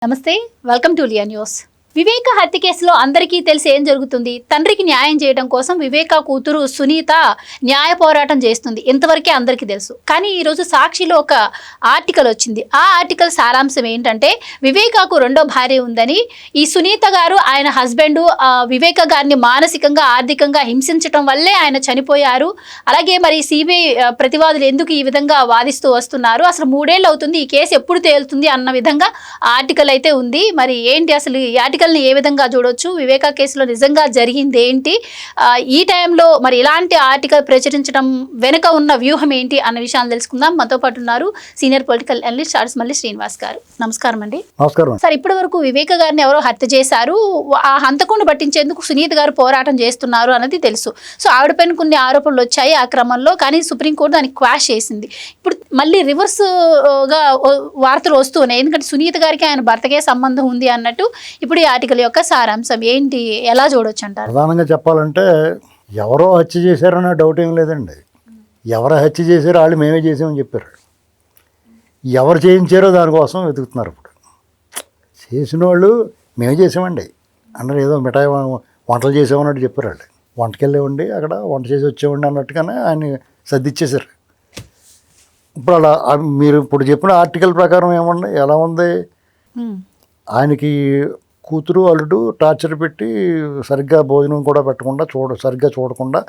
నమస్తే, welcome to Liya news. వివేక హత్య కేసులో అందరికీ తెలిసి ఏం జరుగుతుంది? తండ్రికి న్యాయం చేయడం కోసం వివేక కూతురు సునీత న్యాయ పోరాటం చేస్తుంది. ఇంతవరకే అందరికీ తెలుసు. కానీ ఈరోజు సాక్షిలో ఒక ఆర్టికల్ వచ్చింది. ఆ ఆర్టికల్ సారాంశం ఏంటంటే, వివేకకు రెండో భార్య ఉందని, ఈ సునీత గారు ఆయన హస్బెండ్ వివేక గారిని మానసికంగా ఆర్థికంగా హింసించడం వల్లే ఆయన చనిపోయారు. అలాగే మరి సిబిఐ ప్రతివాదులు ఎందుకు ఈ విధంగా వాదిస్తూ వస్తున్నారు, అసలు 3 ఏళ్ళు అవుతుంది, ఈ కేసు ఎప్పుడు తేలుతుంది అన్న విధంగా ఆర్టికల్ అయితే ఉంది. మరి ఏంటి అసలు ఈ ఆర్టికల్ని ఏ విధంగా చూడొచ్చు, వివేక కేసులో నిజంగా జరిగింది ఏంటి, ఈ టైంలో మరి ఇలాంటి ఆర్టికల్ ప్రచురించడం వెనుక ఉన్న వ్యూహం ఏంటి అన్న విషయాలు తెలుసుకుందాం. మనతో పాటు ఉన్నారు సీనియర్ పొలిటికల్ అనలిస్ట్ చార్లెస్మల్లి శ్రీనివాస్ గారు. నమస్కారం అండి. నమస్కారం సార్, ఇప్పటి వరకు వివేక గారిని ఎవరో హత్య చేశారు, ఆ హంతకుని పట్టించేందుకు సునీత గారు పోరాటం చేస్తున్నారు అన్నది తెలుసు. సో ఆవిడ పైన కొన్ని ఆరోపణలు వచ్చాయి ఆ క్రమంలో, కానీ సుప్రీంకోర్టు దానికి క్వాష్ చేసింది. ఇప్పుడు మళ్ళీ రివర్స్గా వార్తలు వస్తున్నాయి, ఎందుకంటే సునీత గారికి ఆయన భర్తకే సంబంధం ఉంది అన్నట్టు. ఇప్పుడు ఈ ఆర్టికల్ యొక్క సారాంశం ఏంటి, ఎలా చూడొచ్చు అంటారు? ప్రధానంగా చెప్పాలంటే ఎవరో హత్య చేశారన్న డౌట్ ఏం లేదండి. ఎవరు హత్య చేశారో వాళ్ళు మేమే చేసామని చెప్పారు. ఎవరు చేయించారో దానికోసం వెతుకుతున్నారు. ఇప్పుడు చేసిన వాళ్ళు మేమే చేసామండి అన్నారు. ఏదో మిఠాయి వంటలు చేసామన్నట్టు చెప్పారు. వాళ్ళు వంటకి వెళ్ళేవండి, అక్కడ వంట చేసి వచ్చేవండి అన్నట్టుగానే ఆయన సర్దిచ్చేశారు. ఇప్పుడు అలా మీరు ఇప్పుడు చెప్పిన ఆర్టికల్ ప్రకారం ఏమన్నా ఎలా ఉంది, ఆయనకి కూతురు అల్లుడు టార్చర్ పెట్టి సరిగ్గా భోజనం కూడా పెట్టకుండా సరిగ్గా చూడకుండా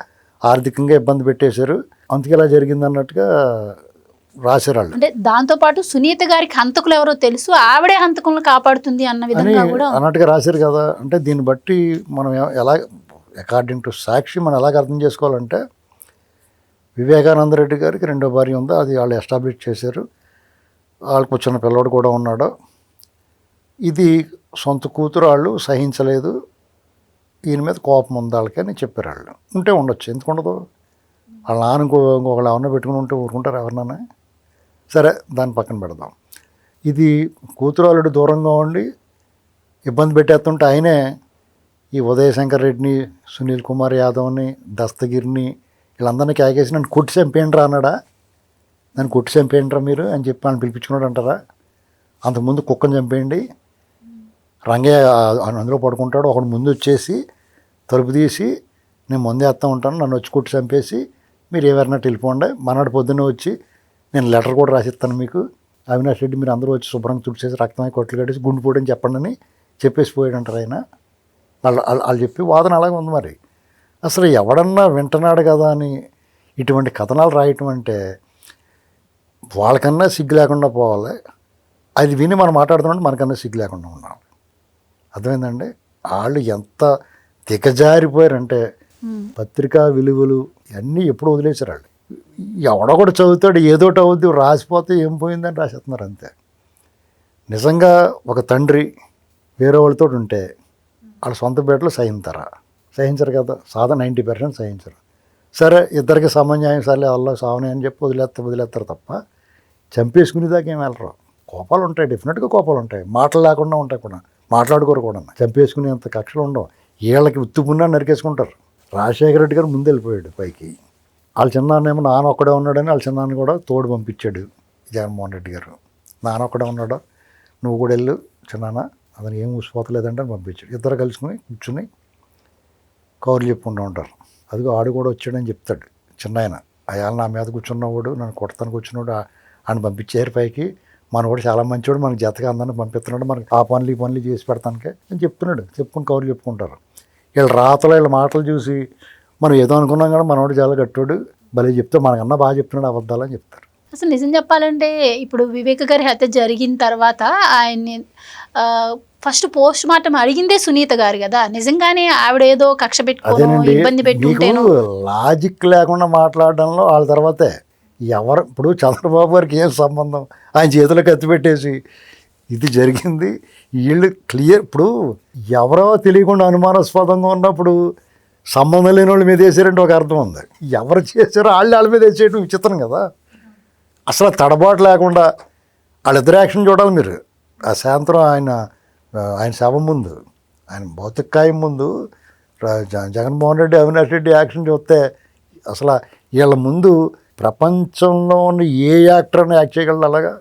ఆర్థికంగా ఇబ్బంది పెట్టేశారు, అందుకే ఇలా జరిగింది అన్నట్టుగా రాశారు వాళ్ళు. అంటే దాంతో పాటు సునీత గారికి హంతకులు ఎవరో తెలుసు, ఆవిడే హంతకులను కాపాడుతుంది అన్న విధంగా కూడా అన్నట్టుగా రాశారు కదా. అంటే దీన్ని బట్టి మనం ఎలా అకార్డింగ్ టు సాక్షి మనం ఎలాగ అర్థం చేసుకోవాలంటే, వివేకానంద రెడ్డి గారికి రెండో భార్య ఉందో అది వాళ్ళు ఎస్టాబ్లిష్ చేశారు. వాళ్ళకు చిన్న పిల్లవాడు కూడా ఉన్నాడు. ఇది సొంత కూతురు వాళ్ళు సహించలేదు, ఈయన మీద కోపం ఉంది వాళ్ళకి అని చెప్పారు. వాళ్ళు ఉంటే ఉండొచ్చు, ఎందుకు ఉండదు? వాళ్ళ నాన్న ఇంకొకళ్ళు ఎవరన్నా పెట్టుకుని ఉంటే ఊరుకుంటారు ఎవరినైనా? సరే, దాన్ని పక్కన పెడదాం. ఇది కూతురు అల్లుడు దూరంగా ఉండి ఇబ్బంది పెట్టేస్తుంటే ఆయనే ఈ ఉదయశంకర్ రెడ్డిని, సునీల్ కుమార్ యాదవ్ని, దస్తగిరిని వీళ్ళందరినీ కేకేసి నన్ను కొట్టి చంపేయండిరా అన్నాడా? నన్ను కొట్టి చంపేయండిరా మీరు అని చెప్పి ఆయన పిలిపించుకున్నాడు అంటారా? అంతకుముందు కుక్కను చంపేయండి, రంగయ్య అందులో పడుకుంటాడు, ఒకడు ముందు వచ్చేసి తలుపు తీసి నేను ముందే వేస్తూ ఉంటాను, నన్ను వచ్చి కొట్టి చంపేసి మీరు ఎవరైనా వెళ్ళిపోండి, మనాడు పొద్దున్నే వచ్చి నేను లెటర్ కూడా రాసిస్తాను మీకు, అవినాష్ రెడ్డి మీరు అందరూ వచ్చి శుభ్రంగా తుడిచేసి రక్తమై కొట్లు కట్టేసి గుండు పోడని చెప్పండి అని చెప్పేసి పోయాడు అంటారు ఆయన. వాళ్ళు చెప్పి వాదన అలాగే ఉంది. మరి అసలు ఎవడన్నా వింటున్నాడు కదా అని ఇటువంటి కథనాలు రాయటం అంటే వాళ్ళకన్నా సిగ్గు లేకుండా పోవాలి. అది విని మనం మాట్లాడుతున్నాం, మనకన్నా సిగ్గు లేకుండా ఉండాలి. అర్థమైందండి? వాళ్ళు ఎంత దిగజారిపోయారంటే పత్రికా విలువలు అన్నీ ఎప్పుడు వదిలేశారు. వాళ్ళు ఎవడో కూడా చదువుతాడు, ఏదోటి అవుద్ది, రాసిపోతే ఏం పోయిందని రాసేస్తున్నారు అంతే. నిజంగా ఒక తండ్రి వేరే వాళ్ళతో ఉంటే వాళ్ళ సొంత బిడ్డలు సహించరు కదా, 90% సహించరు. సరే, ఇద్దరికి సమన్యాయం సరే అల్లా సావని అని చెప్పి వదిలేస్తారు తప్ప చంపేసుకునేదాకా ఏం వెళ్ళరు. కోపాలు ఉంటాయి, డెఫినెట్గా కోపాలు ఉంటాయి, మాటలు లేకుండా ఉంటాయి కూడా, మాట్లాడుకోరు కూడా. చంపేసుకునేంత కక్షలు ఉండవు. వీళ్ళకి ఉత్తుపున్నా నరికేసుకుంటారు. రాజశేఖర రెడ్డి గారు ముందు వెళ్ళిపోయాడు పైకి, వాళ్ళ చిన్నాన్నేమో నాన్న ఒక్కడే ఉన్నాడని వాళ్ళ చిన్నాన్ని కూడా తోడు పంపించాడు జగన్మోహన్ రెడ్డి గారు. నాన్న ఒక్కడే ఉన్నాడు, నువ్వు కూడా వెళ్ళు చిన్నాన్న, అతను ఏం ఊసిపోతలేదంటే అని పంపించాడు. ఇద్దరు కలుసుకుని కూర్చుని కౌరులు చెప్పుకుంటూ ఉంటారు. అదిగో ఆడు కూడా వచ్చాడని చెప్తాడు చిన్నాయన. అయాల నా మీద కూర్చున్నవాడు, నన్ను కొడతాను కూర్చున్నాడు, ఆయన పంపించారు పైకి, మనవాడు చాలా మంచివాడు, మనకి జతగా అందరిని పంపిస్తున్నాడు, మనకి ఆ పనులు చేసి పెడతానికే అని చెప్తున్నాడు. చెప్పుకుని కౌరులు చెప్పుకుంటారు. వీళ్ళ రాతలు వీళ్ళ మాటలు చూసి మనం ఏదో అనుకున్నాం కానీ మనవాడు చాలా గట్టాడు, భలే చెప్తే మనకన్నా బాగా చెప్తున్నాడు అబద్ధాలు అని చెప్తారు. అసలు నిజం చెప్పాలంటే, ఇప్పుడు వివేక గారి హత్య జరిగిన తర్వాత ఆయన్ని ఫస్ట్ పోస్ట్ మార్టం అడిగిందే సునీత గారు కదా. నిజంగానే ఆవిడ ఏదో కక్ష పెట్టుకోను ఇబ్బంది పెట్టుకుంటేను లాజిక్ లేకుండా మాట్లాడడంలో వాళ్ళ తర్వాతే ఎవరు. ఇప్పుడు చంద్రబాబు గారికి ఏం సంబంధం, ఆయన చేతిలో కత్తి పెట్టేసి ఇది జరిగింది, వీళ్ళు క్లియర్. ఇప్పుడు ఎవరో తెలియకుండా అనుమానాస్పదంగా ఉన్నప్పుడు సంబంధం లేని వాళ్ళ మీద వేసారంటే ఒక అర్థం ఉంది. ఎవరు చేశారో వాళ్ళ మీద వేసేయడం విచిత్రం కదా. అసలు తడబాటు లేకుండా వాళ్ళిద్దరు యాక్షన్ చూడాలి మీరు. ఆ సాయంత్రం ఆయన శవం ముందు, ఆయన భౌతికాయం ముందు జగన్మోహన్ రెడ్డి, అవినాష్ రెడ్డి యాక్షన్ చూస్తే అసలు వీళ్ళ ముందు ప్రపంచంలో ఉన్న ఏ యాక్టర్ అని యాక్ట్ చేయగలరు? అలాగా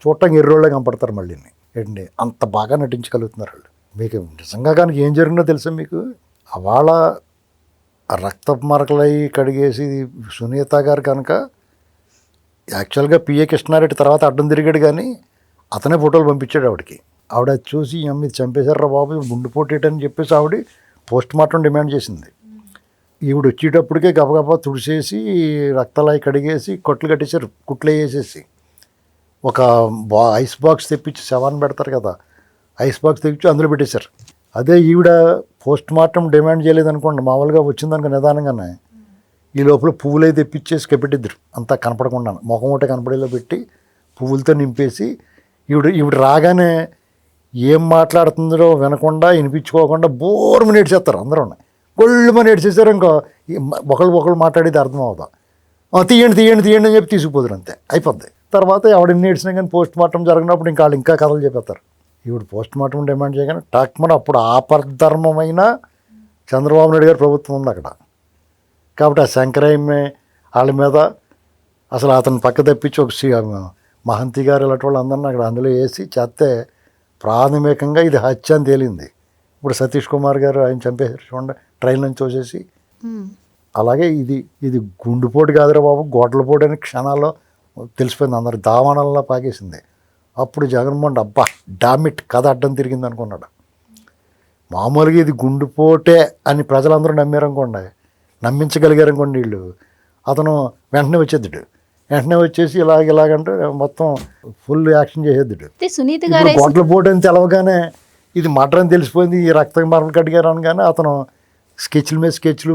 చూడటానికి ఎర్రోళ్ళే కనపడతారు. మళ్ళీ ఏంటండి అంత బాగా నటించగలుగుతున్నారు వాళ్ళు. మీకు నిజంగా కానీ ఏం జరిగిందో తెలుసా మీకు? వాళ్ళ రక్తపు మరకలై కడిగేసి సునీత గారు కనుక యాక్చువల్గా పిఏ కృష్ణారెడ్డి తర్వాత అడ్డం తిరిగాడు, కానీ అతనే ఫోటోలు పంపించాడు ఆవిడకి. ఆవిడ అది చూసి అమ్మి చంపేశారా బాబు, గుండెపోటేటని చెప్పేసి ఆవిడ పోస్ట్ మార్టం డిమాండ్ చేసింది. ఈవిడ వచ్చేటప్పటికే గబగబా తుడిసేసి రక్తలాయి కడిగేసి కొట్లు కట్టేశారు, కుట్లు వేసేసి ఒక ఐస్ బాక్స్ తెప్పించి శవాన్ని పెడతారు కదా, ఐస్ బాక్స్ తెప్పించి అందులో పెట్టేశారు. అదే ఈవిడ పోస్ట్ మార్టం డిమాండ్ చేయలేదనుకోండి, మామూలుగా వచ్చిందనుకో నిదానంగానే, ఈ లోపల పువ్వులు తెప్పించేసి కప్పెట్టిద్దరు, అంతా కనపడకుండా ముఖం ఒకటే కనపడేలా పెట్టి పువ్వులతో నింపేసి ఈవిడ రాగానే ఏం మాట్లాడుతుందో వినకుండా వినిపించుకోకుండా బోర్మని ఏడ్చేస్తారు అందరూ. గొళ్ళుమని ఏడ్చేసారు, ఇంకో ఒకళ్ళు మాట్లాడేది అర్థం అవుతా, తీయండి అని చెప్పి తీసుకుపోదురు, అంతే అయిపోద్ది. తర్వాత ఎవడెన్ని ఏడ్చినా కానీ పోస్ట్ మార్టం జరిగినప్పుడు ఇంకా వాళ్ళు ఇంకా కథలు చెప్పేస్తారు. ఈవిడ పోస్ట్ మార్టం డిమాండ్ చేయగానే టాక్మన్ అప్పుడు ఆపద్ధర్మమైన చంద్రబాబు నాయుడు గారి ప్రభుత్వం ఉంది అక్కడ. కాబట్టి ఆ శంకరయ్య వాళ్ళ మీద అసలు అతను పక్క తప్పించి ఒక మహంతి గారు ఇలాంటి వాళ్ళు అందరినీ అక్కడ అందులో వేసి చేస్తే ప్రాథమికంగా ఇది హత్య అని తేలింది. ఇప్పుడు సతీష్ కుమార్ గారు ఆయన చంపేశారు చూడండి, ట్రైన్ నుంచి వచ్చేసి. అలాగే ఇది గుండుపోటు కాదురా బాబు, గోడలపోటు అని క్షణాల్లో తెలిసిపోయింది, అందరు దావాణంలో పాకేసింది. అప్పుడు జగన్మోహన్ అబ్బా డామిట్ కథ అడ్డం తిరిగింది అనుకున్నాడు. మామూలుగా ఇది గుండుపోటే అని ప్రజలందరూ నమ్మారనుకోండి, నమ్మించగలిగారు అనుకోండి వీళ్ళు, అతను వెంటనే వచ్చేసి ఇలాగంటే మొత్తం ఫుల్ యాక్షన్ చేసేద్దుడు. సునీత గారు గొడ్ల పోటు అని తెలవగానే ఇది మర్డర్ అని తెలిసిపోయింది, ఈ రక్తం మరలు కడిగారు అనగానే అతను స్కెచ్ల మీద స్కెచ్లు,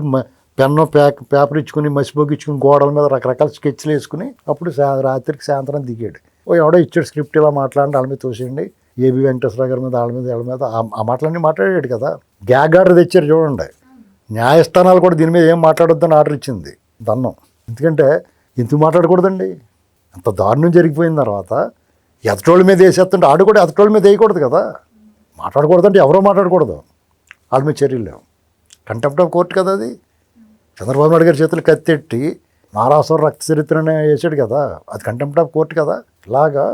పెన్ను పేపర్ ఇచ్చుకుని మసిపోగిచ్చుకుని గోడల మీద రకరకాల స్కెచ్లు వేసుకుని అప్పుడు రాత్రికి సాయంత్రం దిగాడు. ఎవడో ఇచ్చాడు స్క్రిప్ట్ ఇలా మాట్లాడండి, వాళ్ళ మీద తోసేయండి, ఏబి వెంకటేశ్వర గారి మీద వాళ్ళ మీద ఆ మాటలన్నీ మాట్లాడాడు కదా. గ్యాగ్ ఆర్డర్ తెచ్చారు చూడండి, న్యాయస్థానాలు కూడా దీని మీద ఏం మాట్లాడొద్దని ఆర్డర్ ఇచ్చింది దన్నం. ఎందుకంటే ఎందుకు మాట్లాడకూడదండి, అంత దారుణం జరిగిపోయిన తర్వాత ఎదటోళ్ళ మీద వేసేస్తుంటే ఆడు కూడా ఎదటోళ్ళ మీద వేయకూడదు కదా. మాట్లాడకూడదంటే ఎవరో మాట్లాడకూడదు, వాళ్ళ మీద చర్యలు లేవు. కంటెంప్ట్ ఆఫ్ కోర్టు కదా అది. చంద్రబాబు నాయుడు గారి చేతులు కత్తెట్టి నారాసుర రక్త చరిత్రనే వేసాడు కదా, అది కంటెంప్ట్ ఆఫ్ కోర్టు కదా. ఇలాగా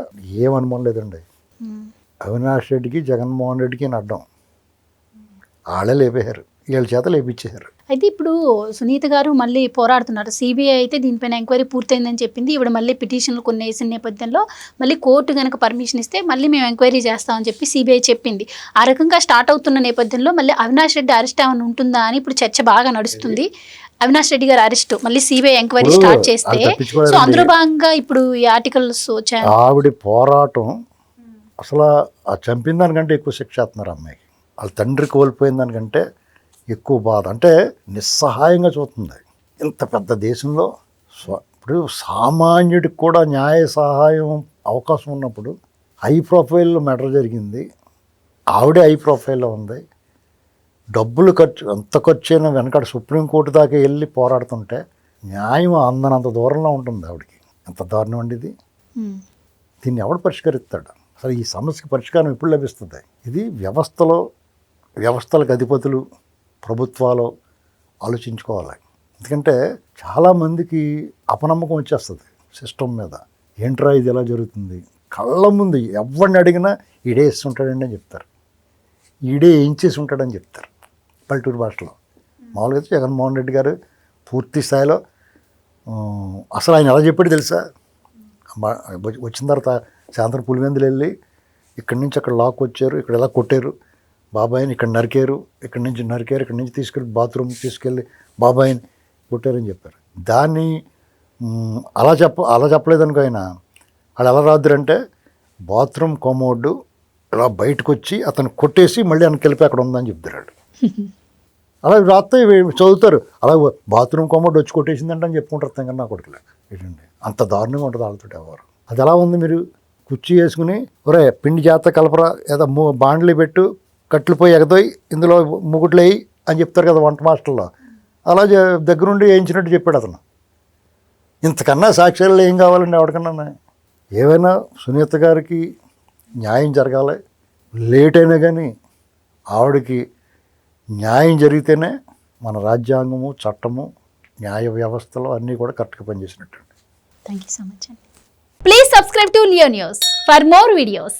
ఏం అనుమానం లేదండి, అవినాష్ రెడ్డికి జగన్మోహన్ రెడ్డికి అడ్డం వాళ్ళే లేపేశారు, వీళ్ళ చేత లేపించేశారు. అయితే ఇప్పుడు సునీత గారు మళ్ళీ పోరాడుతున్నారు. సిబిఐ అయితే దీనిపైన ఎంక్వైరీ పూర్తయిందని చెప్పింది. ఇప్పుడు మళ్ళీ పిటిషన్లు కొన్ని వేసిన నేపథ్యంలో మళ్ళీ కోర్టు కనుక పర్మిషన్ ఇస్తే మళ్ళీ మేము ఎంక్వైరీ చేస్తామని చెప్పి సిబిఐ చెప్పింది. ఆ రకంగా స్టార్ట్ అవుతున్న నేపథ్యంలో మళ్ళీ అవినాష్ రెడ్డి అరెస్ట్ ఏమైనా ఉంటుందా అని ఇప్పుడు చర్చ బాగా నడుస్తుంది. అవినాష్ రెడ్డి గారు అరెస్ట్ మళ్ళీ సిబిఐ ఎంక్వైరీ స్టార్ట్ చేస్తే, సో అందులో భాగంగా ఇప్పుడు ఈ ఆర్టికల్స్ వచ్చాయి. ఆవిడ పోరాటం అసలు ఆ చంపిన దానికంటే ఎక్కువ శిక్ష వేస్తున్నారు అమ్మాయికి. వాళ్ళ తండ్రి కోల్పోయిన దానికంటే ఎక్కువ బాధ, అంటే నిస్సహాయంగా చూస్తుంది. ఇంత పెద్ద దేశంలో ఇప్పుడు సామాన్యుడికి కూడా న్యాయ సహాయం అవకాశం ఉన్నప్పుడు హై ప్రొఫైల్లో మర్డర్ జరిగింది, ఆవిడే హై ప్రొఫైల్లో ఉంది, డబ్బులు ఎంత ఖర్చు అయినా వెనకాడ సుప్రీంకోర్టు దాకా వెళ్ళి పోరాడుతుంటే న్యాయం అందనంత దూరంలో ఉంటుంది ఆవిడకి. ఎంత దారుణం అండి ఇది. దీన్ని ఎవడు పరిష్కరిస్తాడు అసలు? ఈ సమస్యకి పరిష్కారం ఎప్పుడు లభిస్తుంది? ఇది వ్యవస్థలకు అధిపతులు, ప్రభుత్వాలు ఆలోచించుకోవాలి. ఎందుకంటే చాలామందికి అపనమ్మకం వచ్చేస్తుంది సిస్టమ్ మీద. ఏంట్రా ఇది ఎలా జరుగుతుంది, కళ్ళ ముందు ఎవరిని అడిగినా ఈడే ఇస్తుంటాడండి అని చెప్తారు, ఈడే ఏం చేసి ఉంటాడని చెప్తారు పల్లెటూరు భాషలో. మామూలుగా జగన్మోహన్ రెడ్డి గారు పూర్తి స్థాయిలో అసలు ఆయన ఎలా చెప్పాడు తెలుసా? వచ్చిన తర్వాత సాయంత్రం పులివెందులు వెళ్ళి ఇక్కడి నుంచి అక్కడ లాక్ వచ్చారు, ఇక్కడ ఎలా కొట్టారు బాబాయిని, ఇక్కడ నరికారు, ఇక్కడి నుంచి తీసుకెళ్ళి బాత్రూమ్ తీసుకెళ్ళి బాబాయిని కొట్టారని చెప్పారు. దాన్ని అలా చెప్పలేదనుకో ఆయన. వాళ్ళు ఎలా రాదురంటే బాత్రూమ్ కొమోడ్డు ఇలా బయటకు వచ్చి అతను కొట్టేసి మళ్ళీ వెనక్కి వెళ్ళిపోయి అక్కడ ఉందని చెప్తారు. అలా రాస్తే చదువుతారు, అలా బాత్రూమ్ కొమోడ్డు వచ్చి కొట్టేసిందంటే అని చెప్పుకుంటారు తెంగన్నా కొడుకులే. ఏంటండి అంత దారుణంగా ఉంటుంది వాళ్ళతో ఎవరు. అది ఎలా ఉంది, మీరు కుర్చీ వేసుకుని ఒరే పిండి జాత కలపరా, ఏదో బాండ్లు పెట్టు, కట్లు పోయి ఎగదోయి, ఇందులో ముగుట్లు వేయి అని చెప్తారు కదా వంట మాస్టర్లో. అలా దగ్గరుండి వేయించినట్టు చెప్పాడు అతను. ఇంతకన్నా సాక్ష్యాలు ఏం కావాలండి ఎవరికన్నా? ఏవైనా సునీత గారికి న్యాయం జరగాలి, లేట్ అయినా కానీ ఆవిడకి న్యాయం జరిగితేనే మన రాజ్యాంగము, చట్టము, న్యాయ వ్యవస్థలో అన్నీ కూడా కరెక్ట్గా పనిచేసినట్టు. థ్యాంక్ యూ సో మచ్ అండి. Please subscribe to Leo news for more videos.